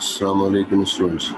Assalamu alaikum students.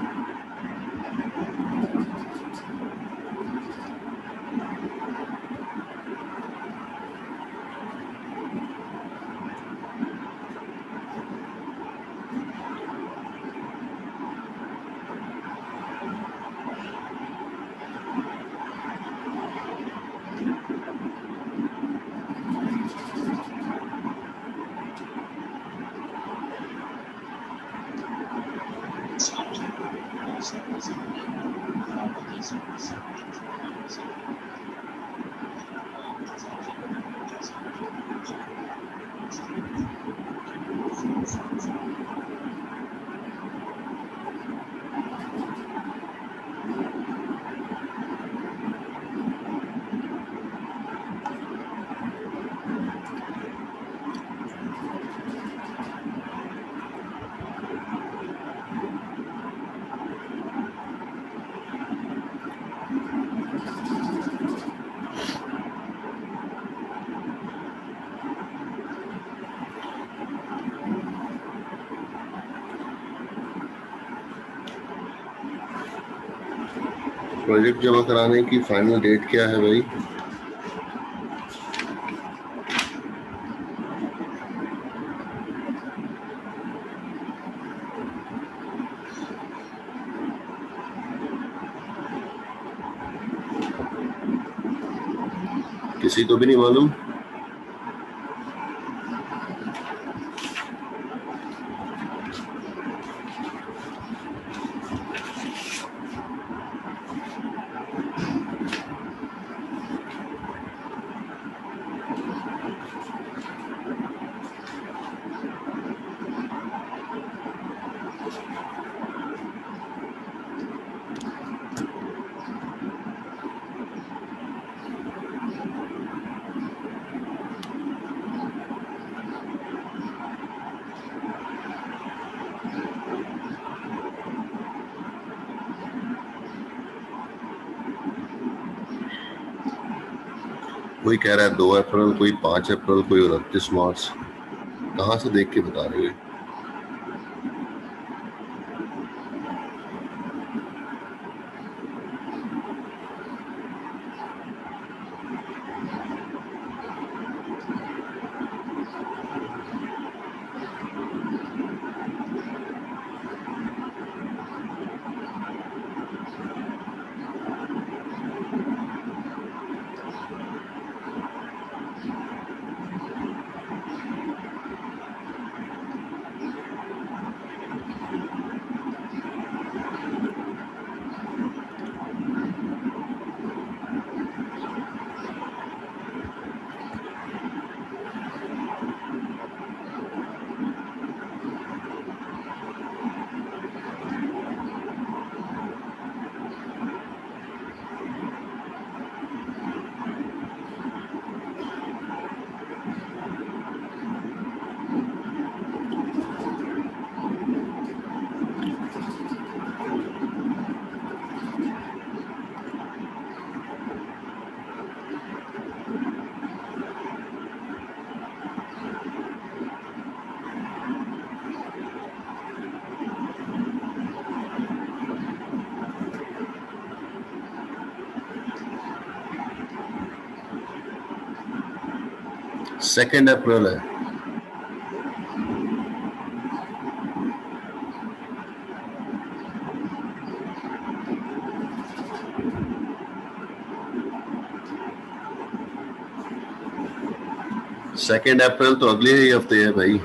Project जमा कराने की फाइनल डेट क्या है भाई? किसी को भी नहीं मालूम? कोई कह रहा है 2 अप्रैल, कोई 5 अप्रैल, कोई 29 मार्च। कहाँ से देख के बता रहे हैं? सेकेंड अप्रैल है। सेकेंड अप्रैल तो अगले ही हफ्ते है भाई।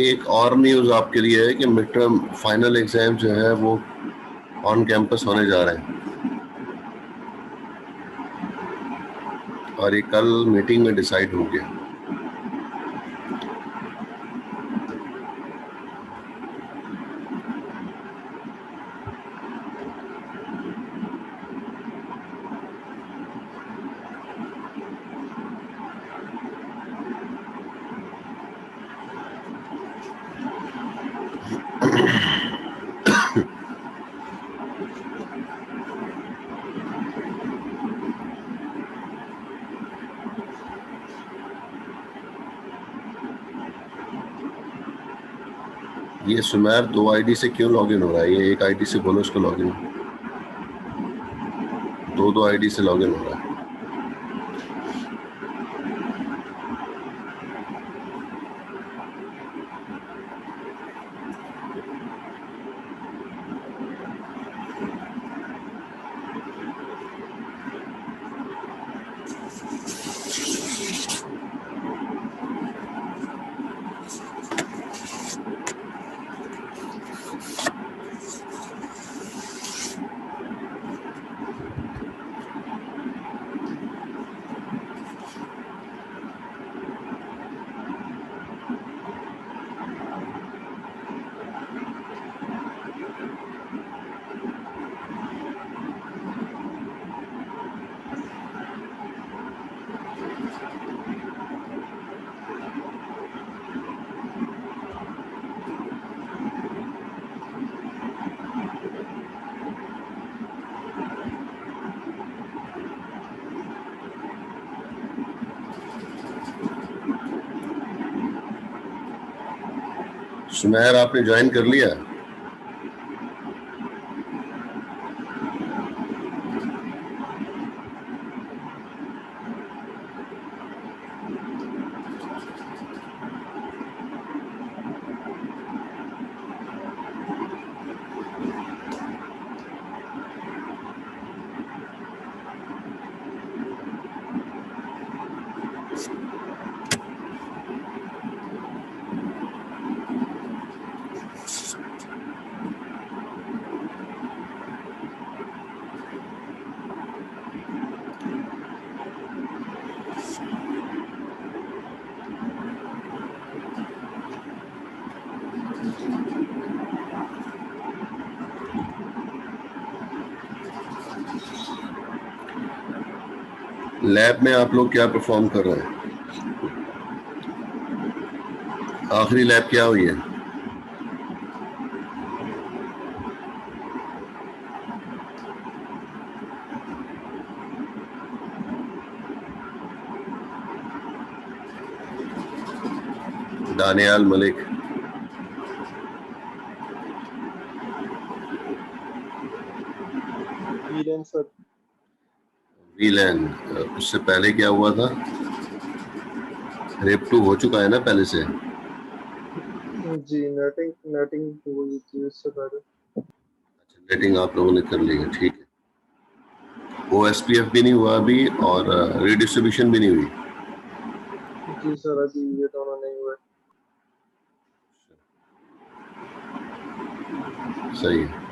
एक और न्यूज़ आपके लिए है कि मिड टर्म फाइनल एग्जाम जो है वो ऑन कैंपस होने जा रहे हैं, और ये कल मीटिंग में डिसाइड हो गया। ये सुमेर 2 आईडी से क्यों लॉगिन हो रहा है? ये एक आईडी से बोलो उसको लॉगिन, दो आईडी से लॉगिन हो रहा है। सुमेर आपने ज्वाइन कर लिया? लैब में आप लोग क्या परफॉर्म कर रहे हैं? आखिरी लैब क्या हुई है? Daniyal Malik, VLAN sir. VLAN, उससे पहले क्या हुआ था? रेप 2 हो चुका है ना पहले से? जी नेटिंग हुई थी उससे पहले। नेटिंग आप लोगों ने कर ली है, ठीक है। OSPF भी नहीं हुआ अभी, और रीडिस्ट्रीब्यूशन भी नहीं हुई? जी सर, अभी ये दोनों नहीं हुए। सही है।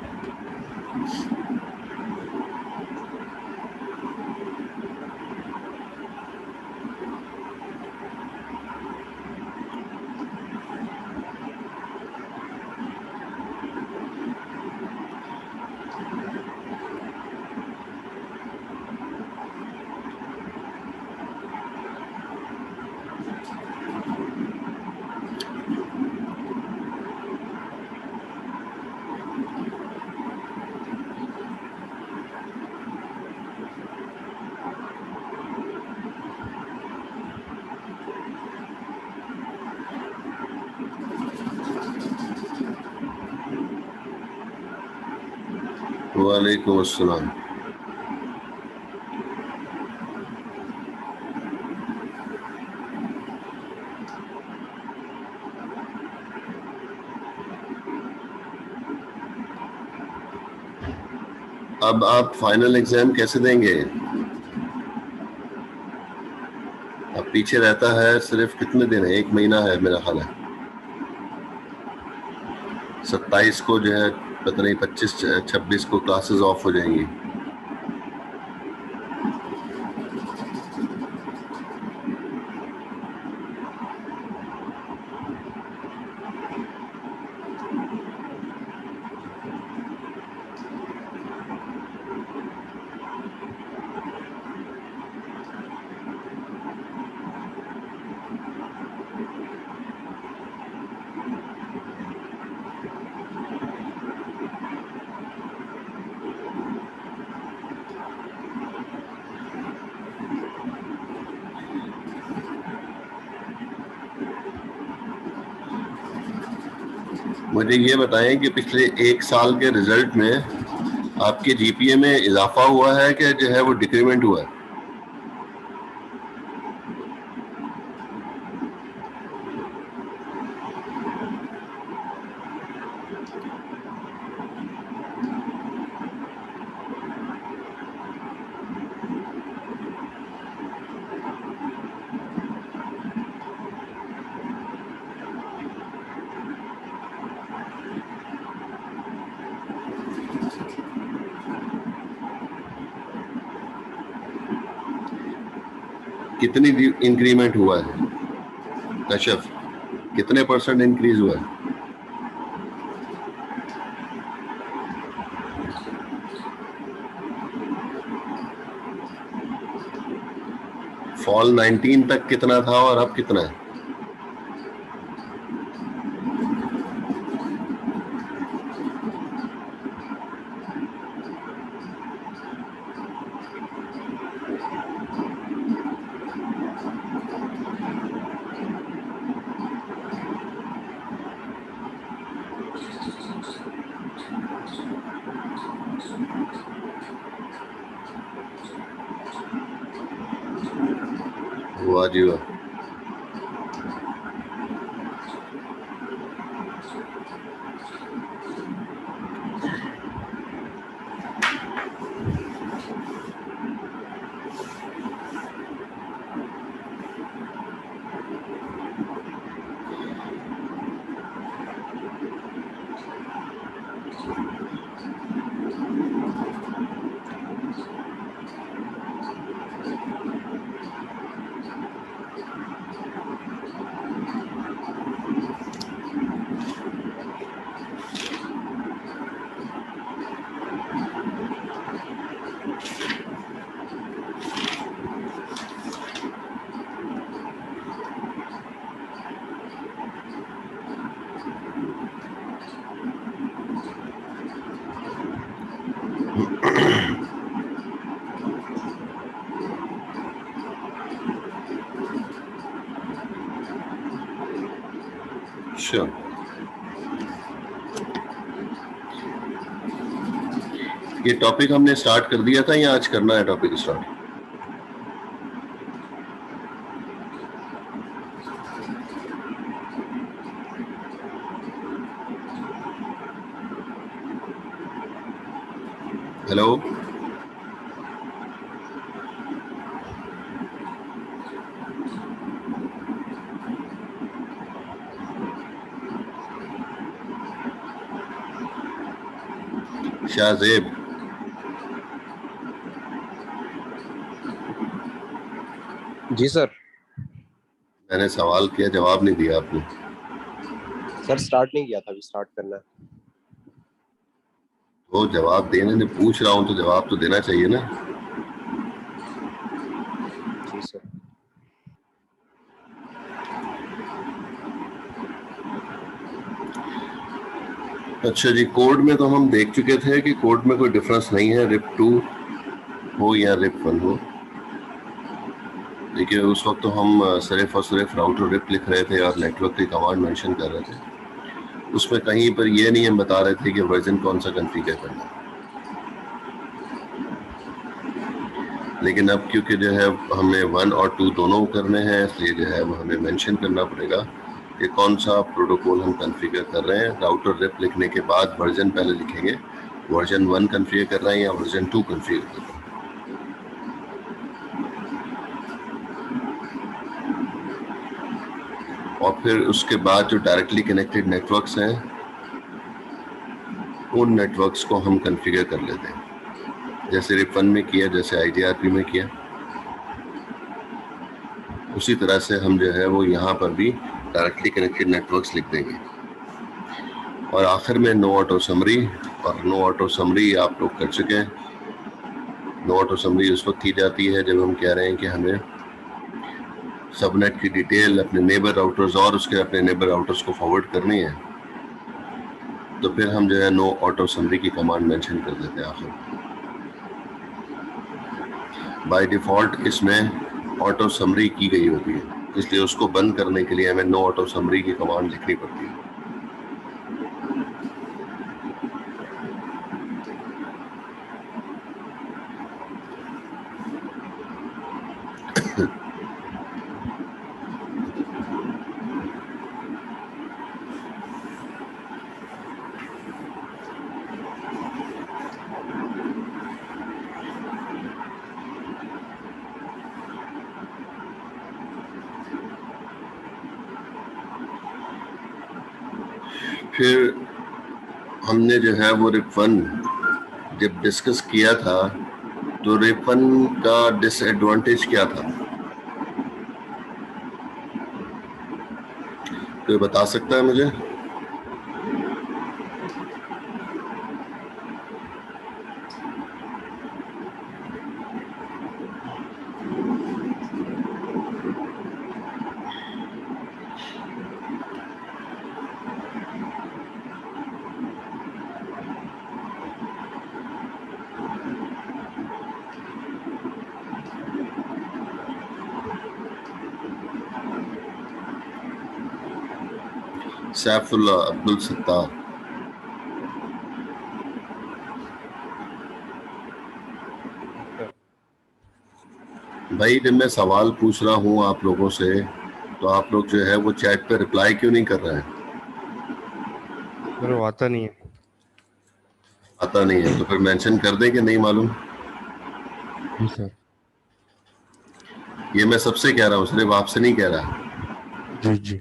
वालेकुम अस्सलाम। अब आप फाइनल एग्जाम कैसे देंगे? अब पीछे रहता है सिर्फ कितने दिन है? 1 महीना है मेरा ख्याल है। 27 को जो है पता नहीं 25-26 को क्लासेस ऑफ हो जाएंगी। मुझे ये बताएं कि पिछले 1 साल के रिजल्ट में आपके जीपीए में इजाफा हुआ है कि जो है वो डिक्रीमेंट हुआ है? कितनी इंक्रीमेंट हुआ है कशफ, कितने % इंक्रीज हुआ है? फॉल 19 तक कितना था और अब कितना है? वाह जी वाह। Sure. ये टॉपिक हमने स्टार्ट कर दिया था या आज करना है टॉपिक स्टार्ट? हेलो, शाहजेब, जी सर। मैंने सवाल किया, जवाब नहीं दिया आपने। सर स्टार्ट नहीं किया था, अभी स्टार्ट करना है। तो जवाब देने ने पूछ रहा हूं तो जवाब तो देना चाहिए ना। जी सर। अच्छा जी, कोड में तो हम देख चुके थे कि कोड में कोई डिफरेंस नहीं है, RIP2 हो या RIP1 हो। देखिए उस वक्त तो हम सिर्फ और सिर्फ राउटर RIP लिख रहे थे और नेटवर्क की कमांड मेंशन कर रहे थे। उसमें कहीं पर ये नहीं हम बता रहे थे कि वर्जन कौन सा कॉन्फ़िगर करना है। लेकिन अब क्योंकि जो है हमने 1 और 2 दोनों करने हैं, इसलिए जो है वो हमें मेंशन करना पड़ेगा कि कौन सा प्रोटोकॉल हम कॉन्फ़िगर कर रहे हैं। राउटर RIP लिखने के बाद वर्जन पहले लिखेंगे, वर्जन 1 कॉन्फ़िगर कर रहे हैं या वर्जन 2 कॉन्फ़िगर कर रहे हैं। और फिर उसके बाद जो डायरेक्टली कनेक्टेड नेटवर्क्स हैं उन नेटवर्क्स को हम कॉन्फ़िगर कर लेते हैं, जैसे RIP1 में किया, जैसे IGRP में किया, उसी तरह से हम जो है वो यहाँ पर भी डायरेक्टली कनेक्टेड नेटवर्क्स लिख देंगे। और आखिर में नो ऑटो समरी, और नो ऑटो समरी आप लोग कर चुके हैं। नो ऑटो समरी उस वक्त की जाती है जब हम कह रहे हैं कि हमें सबनेट की डिटेल अपने नेबर राउटर्स और उसके अपने नेबर राउटर्स को फॉरवर्ड करनी है, तो फिर हम जो है नो ऑटो समरी की कमांड मेंशन कर देते हैं आखिर। बाय डिफ़ॉल्ट इसमें ऑटो समरी की गई होती है, इसलिए उसको बंद करने के लिए हमें नो ऑटो समरी की कमांड लिखनी पड़ती है। फिर हमने जो है वो RIP1 जब डिस्कस किया था, तो RIP1 का डिसएडवांटेज क्या था, कोई बता सकता है मुझे? सैफुल्लाह अब्दुल सत्तार। भाई जब मैं सवाल पूछ रहा हूँ आप लोगों से, तो आप लोग जो है वो चैट पे रिप्लाई क्यों नहीं कर रहे हैं? सर वो आता नहीं है। आता नहीं है तो फिर मेंशन कर दें कि नहीं मालूम। जी सर। ये मैं सबसे कह रहा हूँ, सिर्फ आपसे नहीं कह रहा। जी जी।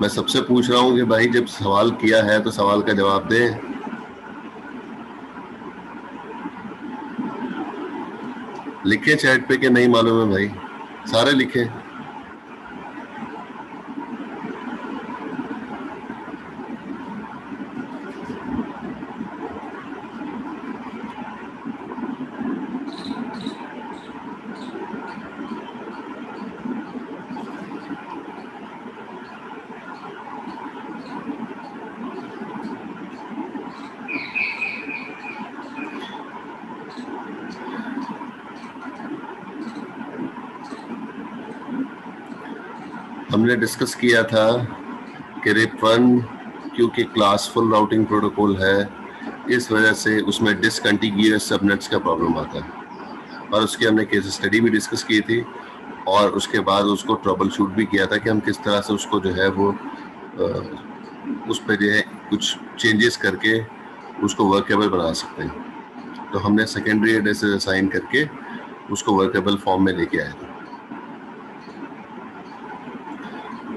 मैं सबसे पूछ रहा हूँ कि भाई जब सवाल किया है तो सवाल का जवाब दें। लिखे चैट पे कि नहीं मालूम है भाई, सारे लिखे। हमने डिस्कस किया था कि RIP1 क्योंकि क्लासफुल राउटिंग प्रोटोकॉल है, इस वजह से उसमें डिसकंटिन्यूअस सबनेट्स का प्रॉब्लम आता है, और उसकी हमने केस स्टडी भी डिस्कस की थी, और उसके बाद उसको ट्रबल शूट भी किया था कि हम किस तरह से उसको जो है वो उस पर जो है कुछ चेंजेस करके उसको वर्केबल बना सकते हैं। तो हमने सेकेंडरी एड्रेसेस असाइन करके उसको वर्केबल फॉर्म में लेके आए थे,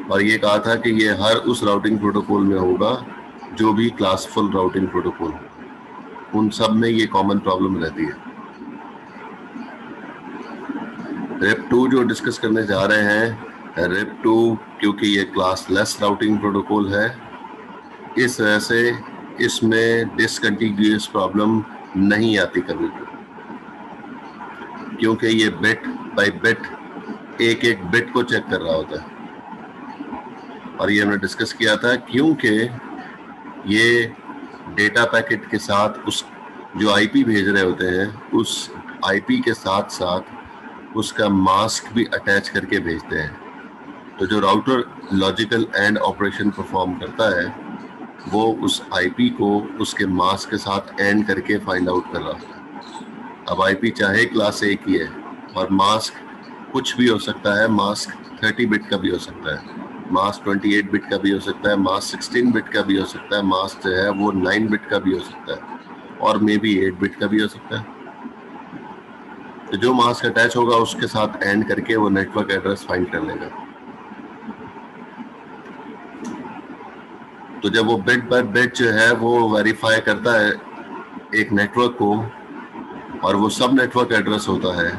और ये कहा था कि ये हर उस राउटिंग प्रोटोकॉल में होगा जो भी क्लासफुल राउटिंग प्रोटोकॉल, उन सब में ये कॉमन प्रॉब्लम रहती है। RIP2 जो डिस्कस करने जा रहे हैं, RIP2 क्योंकि ये क्लासलेस राउटिंग प्रोटोकॉल है, इस वजह से इसमें डिसकंटिन्यूअस प्रॉब्लम नहीं आती कभी भी, क्योंकि ये बिट बाय बिट एक एक बिट को चेक कर रहा होता है। और ये हमने डिस्कस किया था क्योंकि ये डेटा पैकेट के साथ उस जो IP भेज रहे होते हैं, उस IP के साथ साथ उसका मास्क भी अटैच करके भेजते हैं। तो जो router logical and operation perform करता है, वो उस IP को उसके मास्क के साथ एंड करके फाइंड आउट कर रहा होता है। अब IP चाहे क्लास A की है, और मास्क कुछ भी हो सकता है, मास्क 30 बिट का भी हो सकता है, मास्क 28 बिट का भी हो सकता है, मास्क 16 बिट का भी हो सकता है, मास्क जो है वो 9 बिट का भी हो सकता है, और मे बी 8 बिट का भी हो सकता है। तो जो मास्क अटैच होगा उसके साथ एंड करके वो नेटवर्क एड्रेस फाइंड कर लेगा। तो जब वो बिट बाय बिट जो है वो वेरीफाई करता है एक नेटवर्क को, और वो सब नेटवर्क एड्रेस होता है,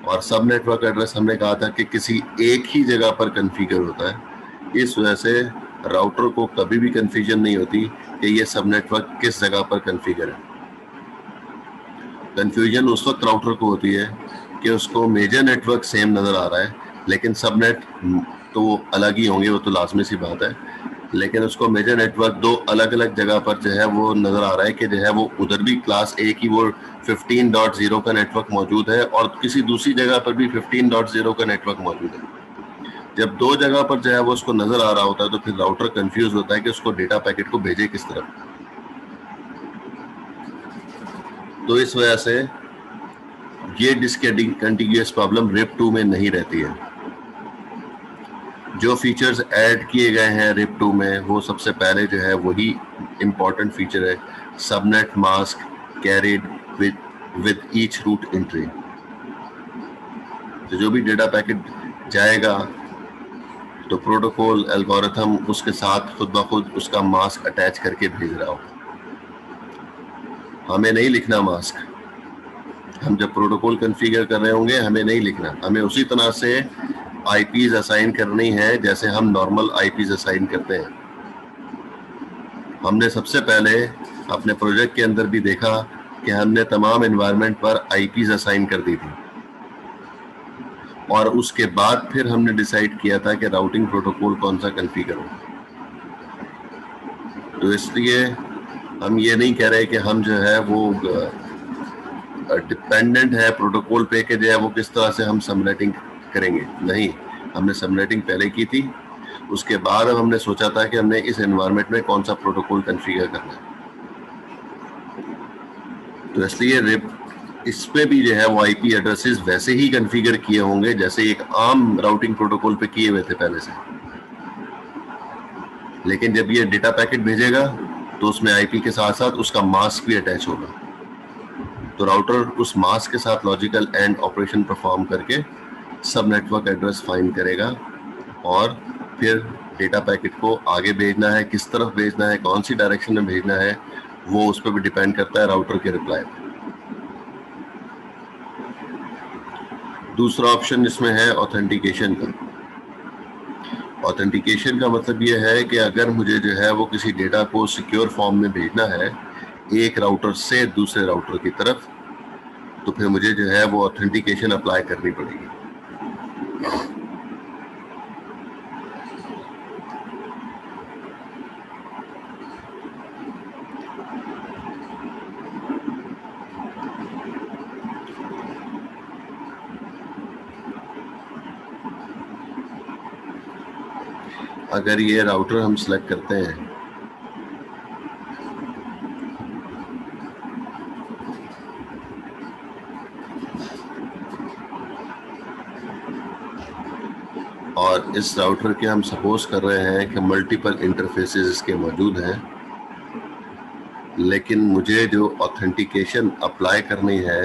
और सब नेटवर्क एड्रेस हमने कहा था कि किसी एक ही जगह पर कॉन्फ़िगर होता है। इस वजह से राउटर को कभी भी कंफ्यूजन नहीं होती कि ये सब नेटवर्क किस जगह पर कॉन्फ़िगर है। कंफ्यूजन उस वक्त राउटर को होती है कि उसको मेजर नेटवर्क सेम नज़र आ रहा है, लेकिन सब नेट तो वो अलग ही होंगे, वो तो लाजमी सी बात है, लेकिन उसको मेजर नेटवर्क दो अलग अलग जगह पर जो है वो नज़र आ रहा है कि जो है वो उधर भी क्लास ए की वो 15.0 का नेटवर्क मौजूद है और किसी दूसरी जगह पर भी 15.0 का नेटवर्क मौजूद है। जब दो जगह पर जो है वो उसको नज़र आ रहा होता है तो फिर राउटर कंफ्यूज होता है कि उसको डेटा पैकेट को भेजे किस तरफ। तो इस वजह से ये डिसकंटिन्यूअस प्रॉब्लम RIP2 में नहीं रहती है। जो फीचर्स ऐड किए गए हैं RIP2 में वो सबसे पहले जो है वही इम्पॉर्टेंट फीचर है, subnet mask carried with each route entry. तो जो भी डेटा पैकेट जाएगा तो प्रोटोकॉल एल्गोरिथम उसके साथ खुद ब खुद उसका मास्क अटैच करके भेज रहा हो। हमें नहीं लिखना मास्क, हम जब प्रोटोकॉल कॉन्फ़िगर कर रहे होंगे हमें नहीं लिखना, हमें उसी तरह से आईपीज असाइन करनी है जैसे हम नॉर्मल आईपीज असाइन करते हैं। हमने सबसे पहले अपने प्रोजेक्ट के अंदर भी देखा कि हमने तमाम एनवायरनमेंट पर आईपीज असाइन कर दी थी, और उसके बाद फिर हमने डिसाइड किया था कि राउटिंग प्रोटोकॉल कौन सा कॉन्फ़िगर हो। तो इसलिए हम ये नहीं कह रहे कि हम जो है वो डिपेंडेंट है प्रोटोकॉल पे कि जो है वो किस तरह से हम सबनेटिंग करेंगे। नहीं, हमने सबनेटिंग पहले की थी, उसके बाद हमने सोचा था कि हमने इस एनवायरनमेंट में कौन सा प्रोटोकॉल कॉन्फ़िगर करना है। तो इसलिए RIP इसमें भी जो है वो आईपी एड्रेसेस वैसे ही कॉन्फ़िगर किए होंगे जैसे एक आम राउटिंग प्रोटोकॉल पे किए हुए थे पहले से, लेकिन जब ये डेटा पैकेट भेजेगा तो उसमें आईपी के साथ साथ उसका मास्क भी अटैच होगा। तो राउटर उस मास्क के साथ लॉजिकल एंड ऑपरेशन परफॉर्म करके सब नेटवर्क एड्रेस फाइंड करेगा, और फिर डेटा पैकेट को आगे भेजना है, किस तरफ भेजना है, कौन सी डायरेक्शन में भेजना है, वो उस पर भी डिपेंड करता है राउटर के रिप्लाई पे। दूसरा ऑप्शन इसमें है ऑथेंटिकेशन का। ऑथेंटिकेशन का मतलब ये है कि अगर मुझे जो है वो किसी डेटा को सिक्योर फॉर्म में भेजना है एक राउटर से दूसरे राउटर की तरफ, तो फिर मुझे जो है वो ऑथेंटिकेशन अप्लाई करनी पड़ेगी। अगर ये राउटर हम सिलेक्ट करते हैं और इस राउटर के हम सपोज कर रहे हैं कि मल्टीपल इंटरफेसेस इसके मौजूद हैं, लेकिन मुझे जो ऑथेंटिकेशन अप्लाई करनी है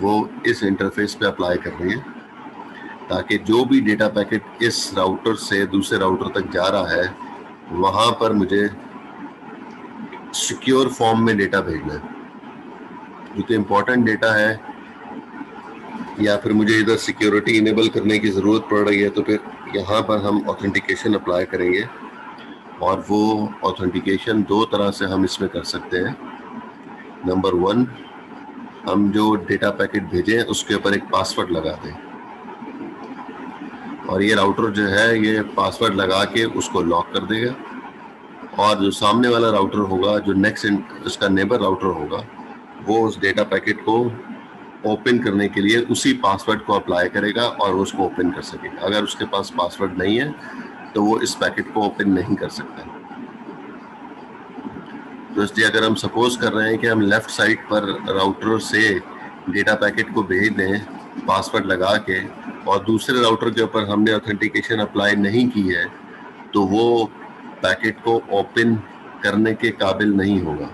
वो इस इंटरफेस पे अप्लाई करनी है, ताकि जो भी डेटा पैकेट इस राउटर से दूसरे राउटर तक जा रहा है वहाँ पर मुझे सिक्योर फॉर्म में डेटा भेजना है। क्योंकि इम्पोर्टेंट डेटा है या फिर मुझे इधर सिक्योरिटी इनेबल करने की ज़रूरत पड़ रही है, तो फिर यहाँ पर हम ऑथेंटिकेशन अप्लाई करेंगे। और वो ऑथेंटिकेशन दो तरह से हम इसमें कर सकते हैं। नंबर 1, हम जो डेटा पैकेट भेजें उसके ऊपर एक पासवर्ड लगा दें, और ये राउटर जो है ये पासवर्ड लगा के उसको लॉक कर देगा, और जो सामने वाला राउटर होगा, जो नेक्स्ट उसका नेबर राउटर होगा, वो उस डेटा पैकेट को ओपन करने के लिए उसी पासवर्ड को अप्लाई करेगा और उसको ओपन कर सकेगा। अगर उसके पास पासवर्ड नहीं है तो वो इस पैकेट को ओपन नहीं कर सकता। तो इसलिए अगर हम सपोज कर रहे हैं कि हम लेफ्ट साइड पर राउटर से डेटा पैकेट को भेज दें पासवर्ड लगा के, और दूसरे राउटर के ऊपर हमने ऑथेंटिकेशन अप्लाई नहीं की है, तो वो पैकेट को ओपन करने के काबिल नहीं होगा।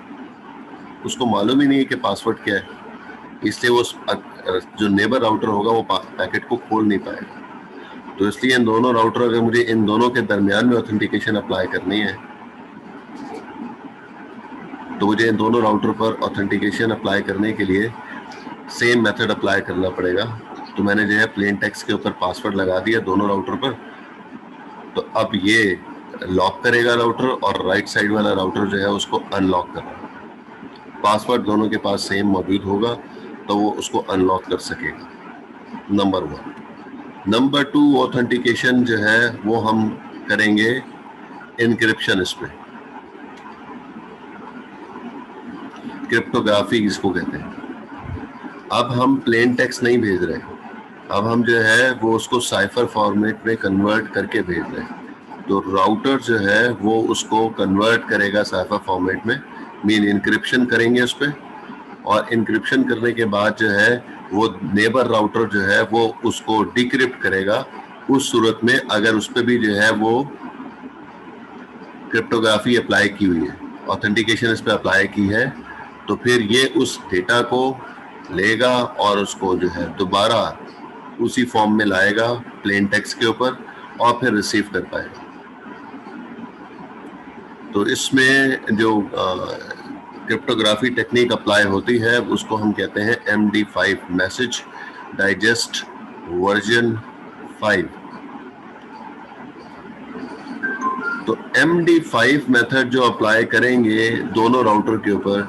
उसको मालूम ही नहीं है कि पासवर्ड क्या है, इसलिए वो जो नेबर राउटर होगा वो पैकेट को खोल नहीं पाएगा। तो इसलिए इन दोनों राउटर, अगर मुझे इन दोनों के दरमियान में ऑथेंटिकेशन अप्लाई करनी है तो मुझे इन दोनों राउटर पर ऑथेंटिकेशन अप्लाई करने के लिए सेम मेथड अप्लाई करना पड़ेगा। तो मैंने जो है प्लेन टेक्स्ट के ऊपर पासवर्ड लगा दिया दोनों राउटर पर। तो अब ये लॉक करेगा राउटर और राइट साइड वाला राउटर जो है उसको अनलॉक करेगा। पासवर्ड दोनों के पास सेम मौजूद होगा तो वो उसको अनलॉक कर सकेगा, नंबर 1। नंबर 2, ऑथेंटिकेशन जो है वो हम करेंगे इनक्रिप्शन। इसमें क्रिप्टोग्राफी इसको कहते हैं। अब हम प्लेन टेक्स्ट नहीं भेज रहे, अब हम जो है वो उसको साइफर फॉर्मेट में कन्वर्ट करके भेज रहे हैं। तो राउटर जो है वो उसको कन्वर्ट करेगा साइफर फॉर्मेट में, मीन इनक्रिप्शन करेंगे उस पर, और इनक्रिप्शन करने के बाद जो है वो नेबर राउटर जो है वो उसको डिक्रिप्ट करेगा उस सूरत में अगर उस पर भी जो है वो क्रिप्टोग्राफी अप्लाई की हुई है, ऑथेंटिकेशन इस पर अप्लाई की है। तो फिर ये उस डेटा को लेगा और उसको जो है दोबारा उसी फॉर्म में लाएगा प्लेन टेक्स्ट के ऊपर और फिर रिसीव कर पाएगा। तो इसमें जो क्रिप्टोग्राफी टेक्निक अप्लाई होती है उसको हम कहते हैं MD5, मैसेज डाइजेस्ट वर्जन 5। तो MD5 मेथड जो अप्लाई करेंगे दोनों राउटर के ऊपर,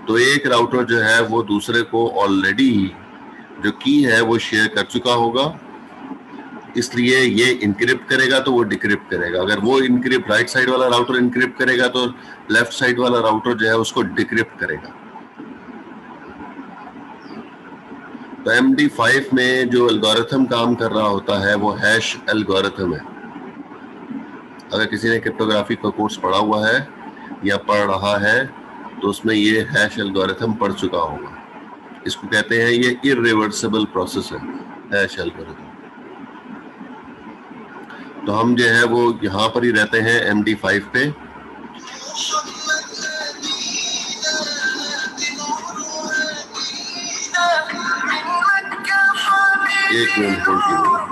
तो एक राउटर जो है वो दूसरे को ऑलरेडी जो की है वो शेयर कर चुका होगा, इसलिए ये इनक्रिप्ट करेगा तो वो डिक्रिप्ट करेगा। अगर वो इनक्रिप्ट राइट साइड वाला राउटर इनक्रिप्ट करेगा तो लेफ्ट साइड वाला राउटर जो है उसको डिक्रिप्ट करेगा। तो MD5 में जो एल्गोरिथम काम कर रहा होता है वो हैश एल्गोरिथम है। अगर किसी ने क्रिप्टोग्राफी का कोर्स पढ़ा हुआ है या पढ़ रहा है तो उसमें ये हैश एल्गोरिथम पढ़ चुका होगा। इसको कहते हैं, ये इरिवर्सिबल प्रोसेस है हैश एल्गोरिथम। तो हम जो है वो यहाँ पर ही रहते हैं MD5 पे। एक मिनट होल्ड कीजिए।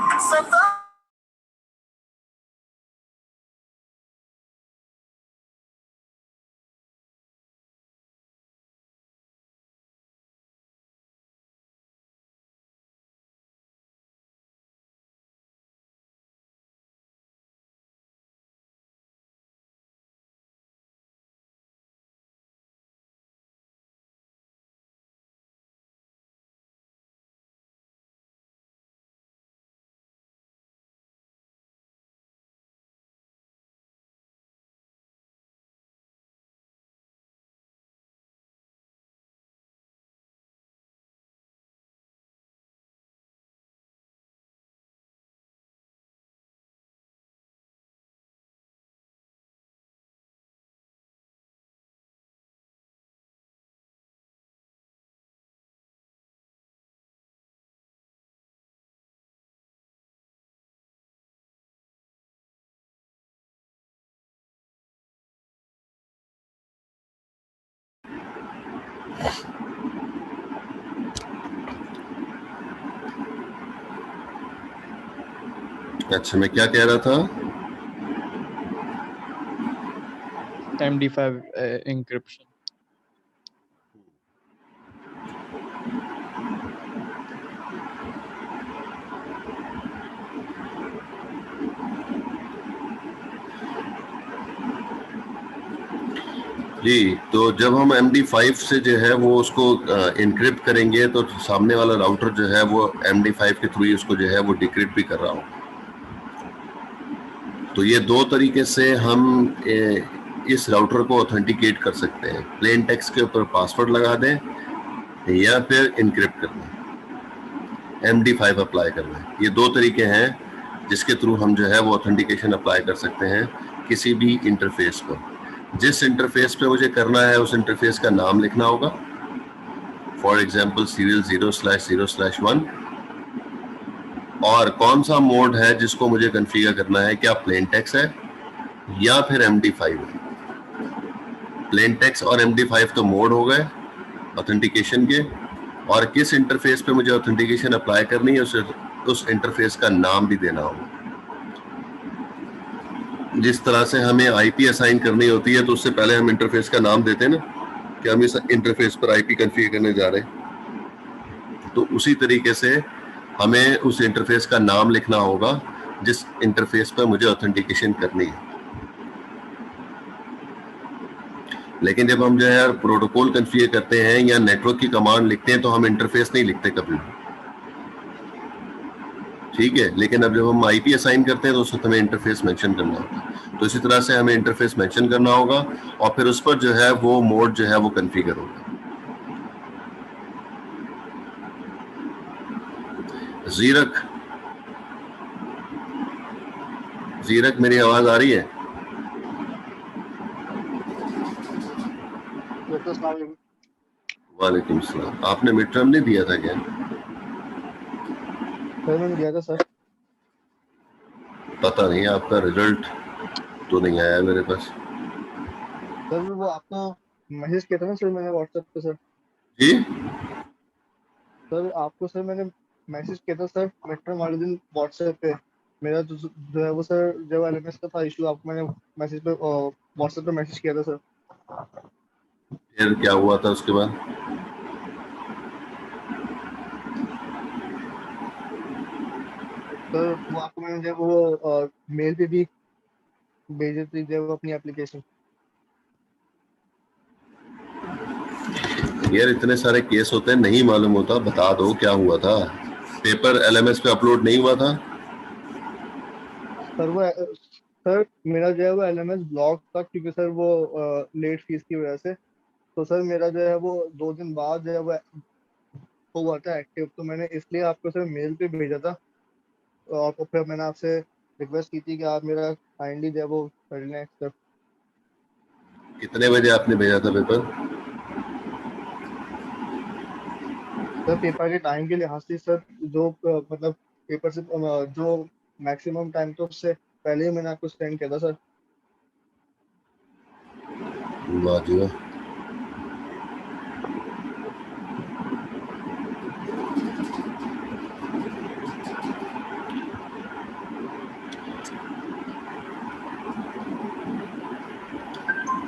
अच्छा, मैं क्या कह रहा था? MD5 encryption. जी, तो जब हम MD5 से जो है वो उसको इनक्रिप्ट करेंगे तो सामने वाला राउटर जो है वो MD5 के थ्रू ही उसको जो है वो डिक्रिप्ट भी कर रहा हो। तो ये दो तरीके से हम इस राउटर को ऑथेंटिकेट कर सकते हैं, प्लेन टेक्स्ट के ऊपर पासवर्ड लगा दें या फिर इनक्रिप्ट कर दें, MD5 अप्लाई कर दें। ये दो तरीके हैं जिसके थ्रू हम जो है वो ऑथेंटिकेशन अप्लाई कर सकते हैं किसी भी इंटरफेस पर। जिस इंटरफेस पे मुझे करना है उस इंटरफेस का नाम लिखना होगा, फॉर एग्जाम्पल serial 0/0/1, और कौन सा मोड है जिसको मुझे कॉन्फ़िगर करना है, क्या प्लेन टेक्स्ट है या फिर MD5 है। प्लेन टेक्स्ट और MD5 तो मोड हो गए ऑथेंटिकेशन के, और किस इंटरफेस पे मुझे ऑथेंटिकेशन अप्लाई करनी है उस इंटरफेस का नाम भी देना होगा। जिस तरह से हमें IP असाइन करनी होती है तो उससे पहले हम इंटरफेस का नाम देते हैं ना, कि हम इस इंटरफेस पर आईपी कॉन्फ़िगर करने जा रहे हैं, तो उसी तरीके से हमें उस इंटरफेस का नाम लिखना होगा जिस इंटरफेस पर मुझे ऑथेंटिकेशन करनी है। लेकिन जब हम जो है प्रोटोकॉल कॉन्फ़िगर करते हैं या नेटवर्क की कमांड लिखते हैं तो हम इंटरफेस नहीं लिखते कभी, ठीक है। लेकिन अब जब हम आईपी असाइन करते हैं तो उस वक्त हमें इंटरफेस मेंशन करना होगा। तो इसी तरह से हमें इंटरफेस मेंशन करना होगा और फिर उस पर जो है वो मोड जो है वो कॉन्फ़िगर होगा। जीरक मेरी आवाज आ रही है? वालेकुम सलाम। आपने मिड टर्म नहीं दिया था क्या? सर मैंने दिया था सर। पता नहीं, आपका रिजल्ट तो नहीं आया मेरे पास। सर वो आपको मैसेज किया था ना सर मैंने व्हाट्सएप पे सर। जी सर आपको सर मैंने मैसेज किया था सर मिड टर्म वाले दिन व्हाट्सएप पे। मेरा जो है वो सर जो एलएमएस का था इशू, आपको मैंने मैसेज पे व्हाट्सएप पे मैसेज किया था सर। फिर क्या हुआ था उसके बाद? सर वो आपको मैंने जो है वो मेल पे भी भेजी थी जो है वो अपनी एप्लीकेशन। यार इतने सारे केस होते हैं, नहीं मालूम होता, बता दो क्या हुआ था। पेपर एलएमएस पे अपलोड नहीं हुआ था? सर वो सर मेरा जो है वो एलएमएस ब्लॉक था क्योंकि सर वो लेट फीस की वजह से। तो सर मेरा जो है वो 2 दिन बाद जो है वो हुआ था एक्टिव, तो मैंने इसलिए आपको सर मेल पे भेजा था। और फिर मैंने आपसे रिक्वेस्ट की थी कि आप मेरा काइंडली जो है वो कर लें एक्सेप्ट। कितने बजे आपने भेजा था पेपर? सर पेपर के टाइम के लिहाज से सर जो मतलब पेपर से जो मैक्सिमम टाइम तो उससे पहले ही मैंने आपको सेंड किया था सर। वाह जी वाह।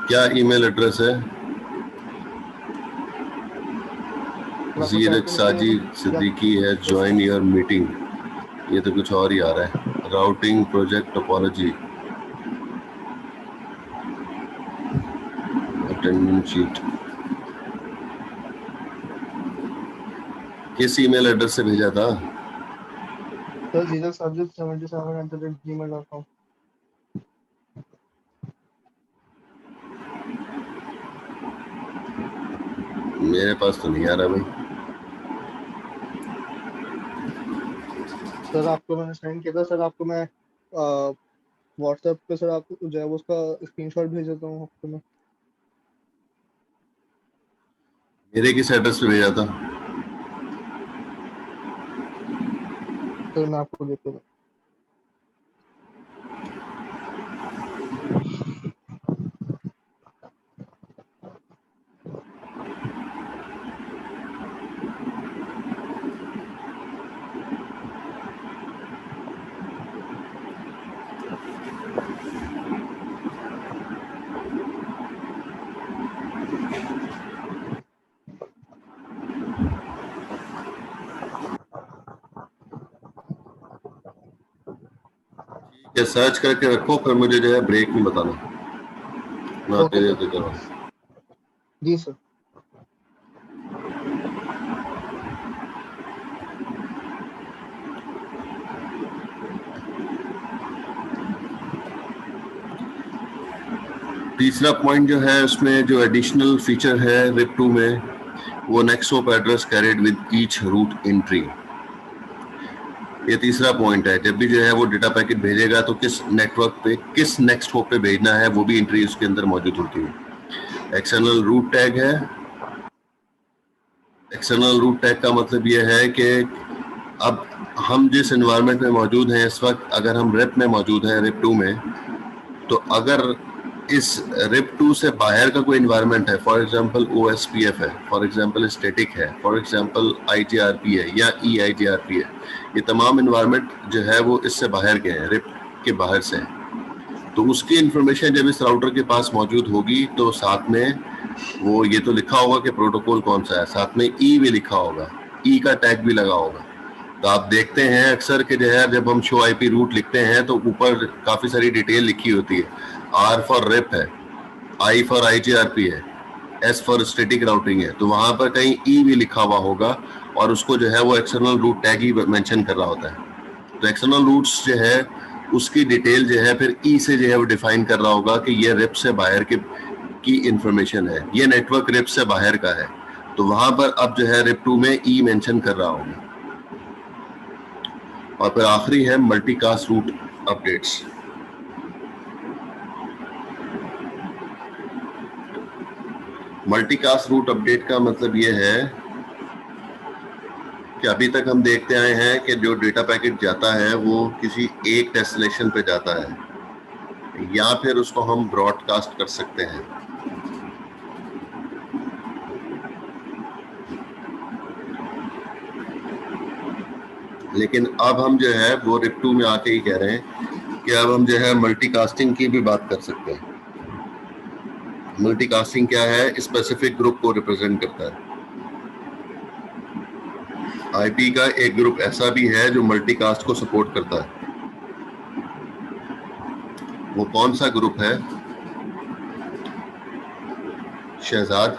क्या ईमेल एड्रेस है? जीरक साजी सिद्दीकी है ज्वाइन योर मीटिंग। ये तो कुछ और ही आ रहा है। Routing project topology attendance sheet. किस ईमेल एड्रेस से भेजा था? सर जीजक सब्जेक्ट 77@gmail.com। मेरे पास तो नहीं आ रहा भाई। सर आपको मैंने सेंड किया था सर, आपको मैं व्हाट्सएप पे सर आपको जो है वो उसका स्क्रीनशॉट भेज देता हूँ आपको मैं। मेरे किस एड्रेस पे भेजा था? सर मैं आपको देता हूँ। ये सर्च करके रखो, फिर मुझे जो है ब्रेक में बताना, मैं ओके तेरे सर। देता रहूँ। जी सर। तीसरा पॉइंट जो है उसमें जो एडिशनल फीचर है RIP2 में, वो next hop address carried with each route entry. ये तीसरा पॉइंट है। जब भी जो है वो डेटा पैकेट भेजेगा तो किस नेटवर्क पे किस नेक्स्ट होप पे भेजना है वो भी एंट्री उसके अंदर मौजूद होती है। एक्सटर्नल रूट टैग है। एक्सटर्नल रूट टैग का मतलब ये है कि अब हम जिस एनवायरनमेंट में मौजूद हैं इस वक्त, अगर हम RIP में मौजूद हैं RIP2 में, तो अगर इस RIP2 से बाहर का कोई एनवायरनमेंट है, फॉर एग्जांपल OSPF है, फॉर एग्जांपल स्टैटिक है, फॉर एग्जांपल IGRP है या EIGRP है, ये तमाम एनवायरनमेंट जो है वो इससे बाहर के हैं, RIP के बाहर से हैं। तो उसकी इंफॉर्मेशन जब इस राउटर के पास मौजूद होगी तो साथ में वो ये तो लिखा होगा कि प्रोटोकॉल कौन सा है, साथ में ई भी लिखा होगा, ई का टैग भी लगा होगा। तो आप देखते हैं अक्सर कि जो है जब हम शो आईपी रूट लिखते हैं तो ऊपर काफी सारी डिटेल लिखी होती है। आर फॉर रेप है, आई फॉर आईजीआरपी है, एस फॉर स्टैटिक राउटिंग है, तो वहां पर कहीं ई भी लिखा हुआ होगा और उसको जो है वो एक्सटर्नल रूट टैग ही मेंशन कर रहा होता है। तो एक्सटर्नल रूट्स जो है उसकी डिटेल जो है फिर ई से जो है वो डिफाइन कर रहा होगा कि ये रिप से बाहर की इंफॉर्मेशन है, ये नेटवर्क रिप से बाहर का है, तो वहां पर अब जो है रिप 2 में ई मेंशन कर रहा होगा। और फिर आखिरी है multicast route updates. Multicast route update का मतलब ये है कि अभी तक हम देखते आए हैं कि जो डेटा पैकेट जाता है वो किसी एक डेस्टिनेशन पे जाता है या फिर उसको हम ब्रॉडकास्ट कर सकते हैं। लेकिन अब हम जो है वो रिप 2 में आके ही कह रहे हैं कि अब हम जो है मल्टीकास्टिंग की भी बात कर सकते हैं। मल्टीकास्टिंग क्या है? स्पेसिफिक ग्रुप को रिप्रेजेंट करता है। आईपी का एक ग्रुप ऐसा भी है जो मल्टीकास्ट को सपोर्ट करता है। वो कौन सा ग्रुप है शहजाद?